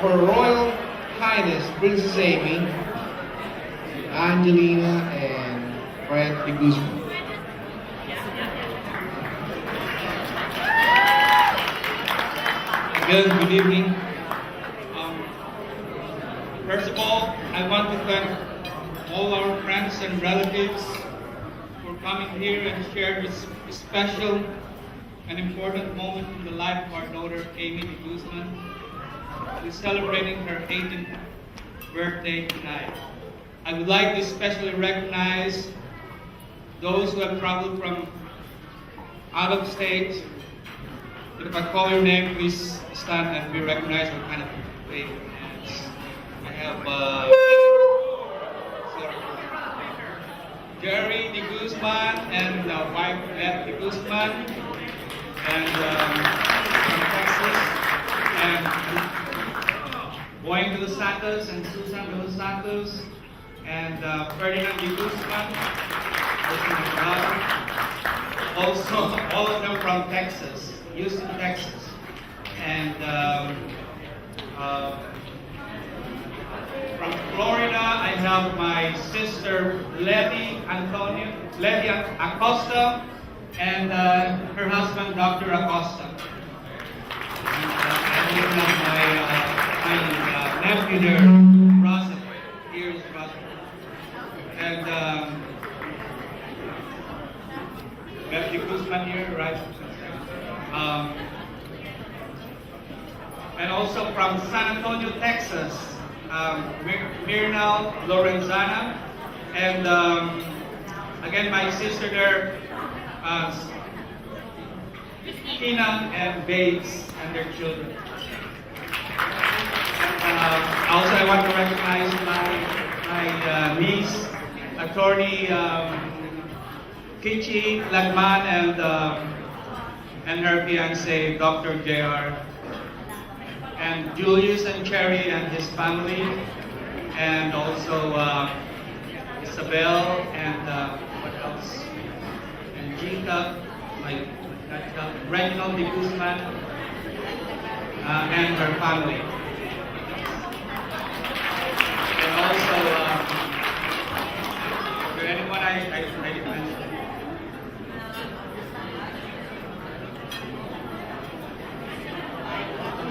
of Her Royal Highness Princess Amy, Angelina, and Fred de Guzman. Again, good evening. First of all, I want to thank all our friends and relatives for coming here and share this special and important moment in the life of our daughter, Amy de Guzman, who is celebrating her 18th birthday tonight. I would like to especially recognize those who have traveled from out of state. If I call your name, please stand and be recognized. What kind of wave hands? I have Jerry de Guzman and wife Beth de Guzman, and from Texas, and Boying de los Santos and Susan de los Santos, and Ferdinand de Guzman, also all of them from Texas, Houston, Texas, and from Florida, I have my sister Letty Acosta, and her husband Dr. Acosta. And I have my nephew there, Russell. Here's Russell. And Beth de Guzman here, right? And also from San Antonio, Texas, Myrna Lorenzana, and again my sister there, Tina and Bates and their children. Also, I want to recognize my niece, attorney Kichi Lagman, and her fiance, Dr. JR. And Julius and Cherry and his family, and also Isabel, and what else? And Gita, Reginald de Guzman, and her family. And also, is there anyone I didn't mention?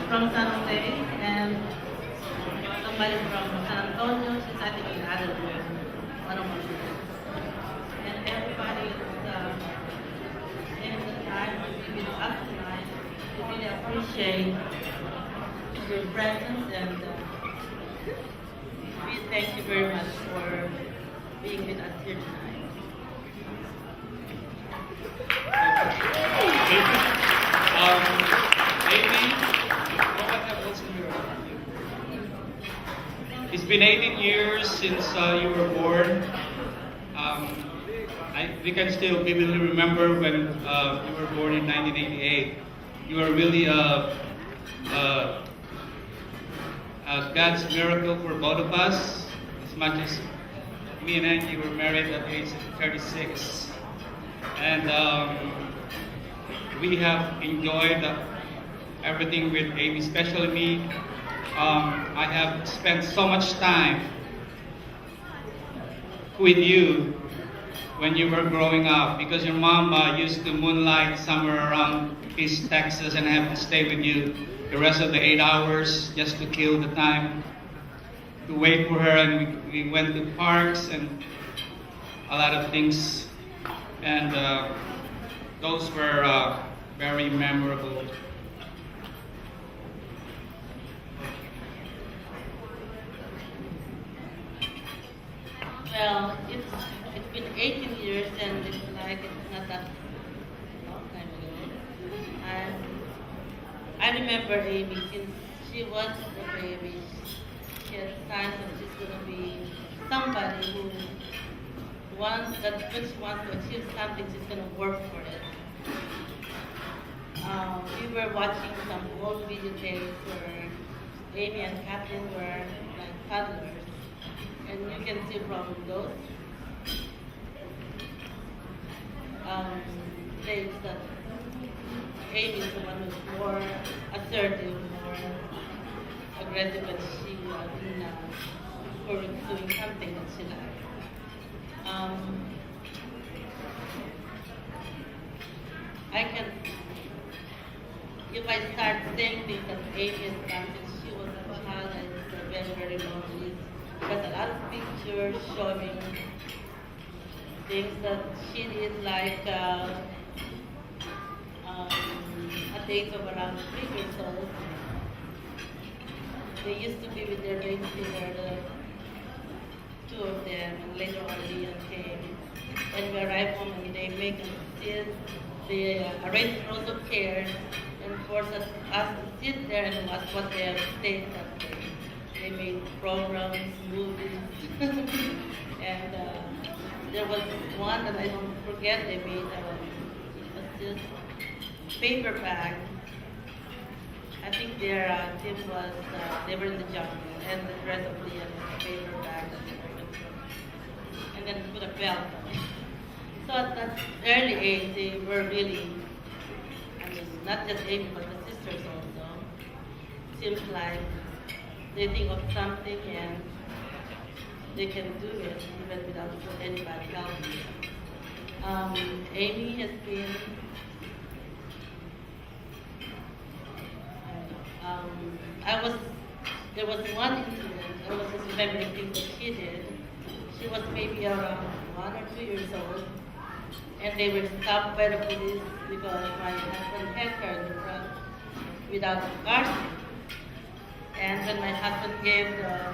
From San Jose, and somebody from San Antonio, since I think we added one of our students. And everybody in the time to be with us tonight, we really appreciate your presence, and we thank you very much for being with us here tonight. Amy, it's been 18 years since you were born. We can still vividly remember when you were born in 1988. You were really God's miracle for both of us, as much as me and Angie were married at the age of 36. And we have enjoyed everything with Amy, especially me. I have spent so much time with you when you were growing up, because your mom used to moonlight somewhere around East Texas, and I have to stay with you the rest of the 8 hours just to kill the time, to wait for her. And we went to parks and a lot of things, and those were very memorable. Well, it's been 18 years, and it's like it's not that long time ago. And I remember Amy since she was a baby. She had signs that she's going to be somebody who wants that when she wants to achieve something, she's going to work for it. We were watching some old videotapes where Amy and Kathleen were like toddlers. And you can see from those tapes that Amy is the one who's more assertive, more ready when she in for doing something that she liked. I can, if I start saying things that Amy has done since she was a child and it's a very, very long list. There's a lot of pictures showing things that she did, like at the age of around 3 years old. They used to be with their babysitter, the two of them, and later on Leon came. When we arrived home, and they make us sit, they arrange rows of chairs and force us to sit there and watch what they have stayed that day. They made programs, movies, and there was one that I don't forget. They made it was just paper bag. I think their team was they were in the jungle, and the rest of the was a paper bag that they opened, and then put a belt on it. So at that early age, they were really, I mean, not just Amy, but the sisters also. Seems like they think of something and they can do it even without anybody helping them. Amy has been, there was one incident, I was just remembering things that she did. She was maybe around 1 or 2 years old, and they were stopped by the police because my husband had her in the front without a car seat. And when my husband gave the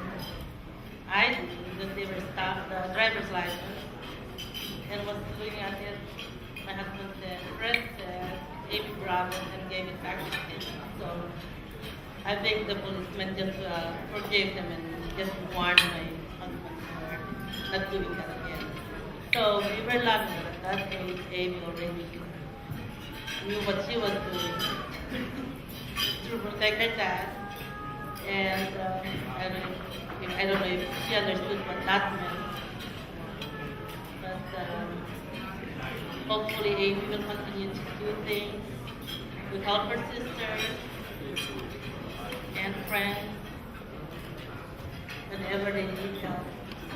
ID, that they were stopped, the driver's license, and was looking at it, my husband said, Fred said, Amy grabbed it and gave it back to him. So I think the policeman just forgave them and just warned my husband for not doing that again. So we were lucky at that age, Amy already knew what she was doing to protect her dad. And I don't know if she understood what that meant. But hopefully Amy will continue to do things to help her sisters and friends whenever they need help.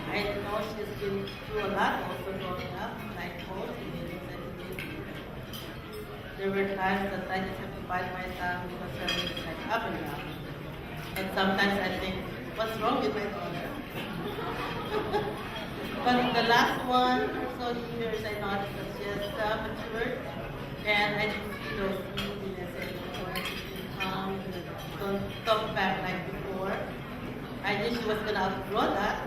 I know she's been through a lot also growing up, like most teenagers. There were times that I just have to bite my tongue because I was like up and down. And sometimes I think, what's wrong with my daughter? But in the last 1 or so years, I noticed that she has matured, and I didn't see those moodiness anymore. Don't talk back like before. I knew she was going to outgrow that.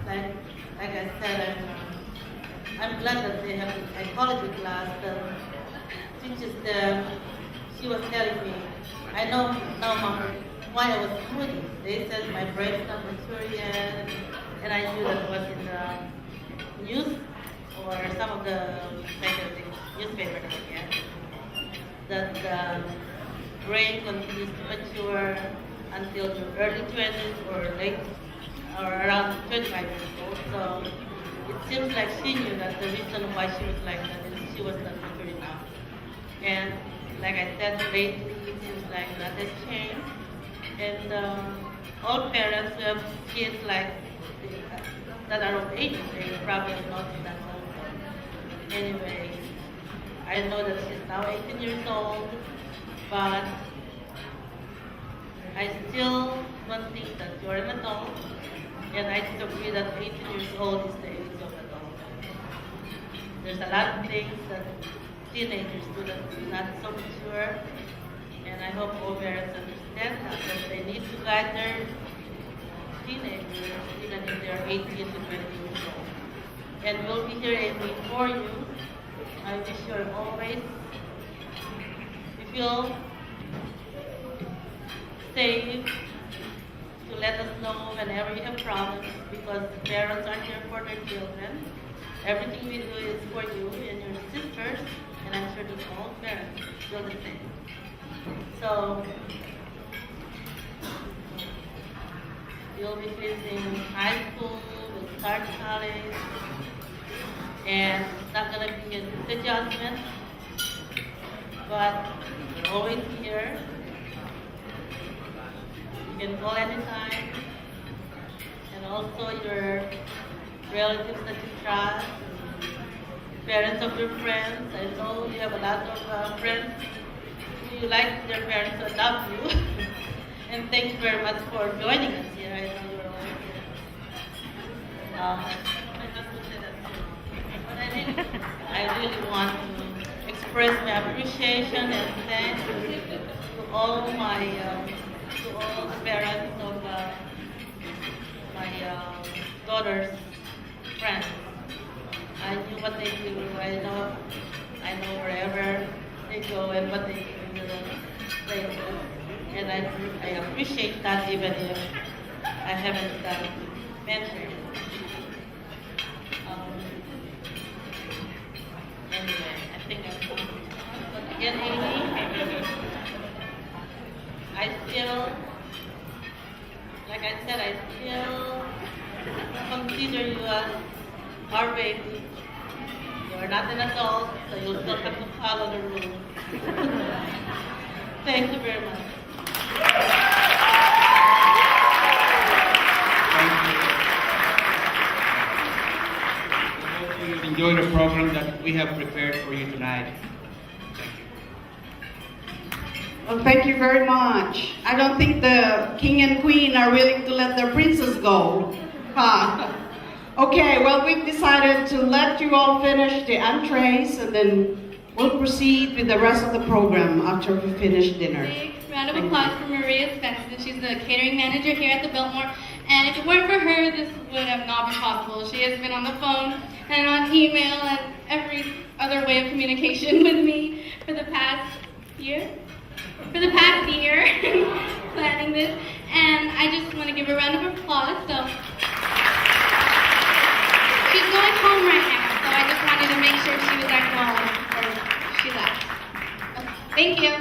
Like I said, I'm glad that they have a psychology class that teaches them. She was telling me, I know now, Mom, why I was moody. They said my brain is not mature yet, and I knew that was in the news or some of the newspaper that I get, that the brain continues to mature until your early 20s or late or around 25 years old. So it seems like she knew that the reason why she was like that is she was not mature enough. And like I said, lately it seems like that has changed. And all parents who have kids like that are of age, they probably notice that also. Anyway, I know that she's now 18 years old, but I still don't think that you're an adult, and I disagree that 18 years old is the age of adult. There's a lot of things that teenagers do that is not so mature, and I hope all parents understand that they need to guide their teenagers even if they're 18 to 20 years old. And we'll be here Amy for you. I wish you always feel safe to let us know whenever you have problems, because parents are here for their children. Everything we do is for you and your sisters, and I'm sure that all parents feel the same. So, you'll be finishing high school, we'll start college, and it's not going to be an adjustment, but you're always here. can call anytime. And also your relatives that you trust, parents of your friends. I know you have a lot of friends who you like their parents to adopt you. And thank you very much for joining us here. I know you're all here. My husband said that too. But I really want to express my appreciation and thanks to all the parents of my daughter's friends. I knew what they do. I know wherever they go and what they do in the places. And I appreciate that even if I haven't met her. Anyway, I think I'm done. But again, Amy, I still, like I said, I still consider you as our baby. You are not an adult, so you'll still have to follow the rules. Thank you very much. I hope you enjoy the program that we have prepared for you tonight. Well, thank you very much. I don't think the king and queen are willing to let their princess go. Huh? Okay, well, we've decided to let you all finish the entrees and then we'll proceed with the rest of the program after we finish dinner. Big round of applause for Maria Svensson. She's the catering manager here at the Biltmore. And if it weren't for her, this would have not been possible. She has been on the phone and on email and every other way of communication with me for the past year. Planning this. And I just want to give her a round of applause. So she's going home right now. So I just wanted to make sure she was at home before she left. Okay. Thank you.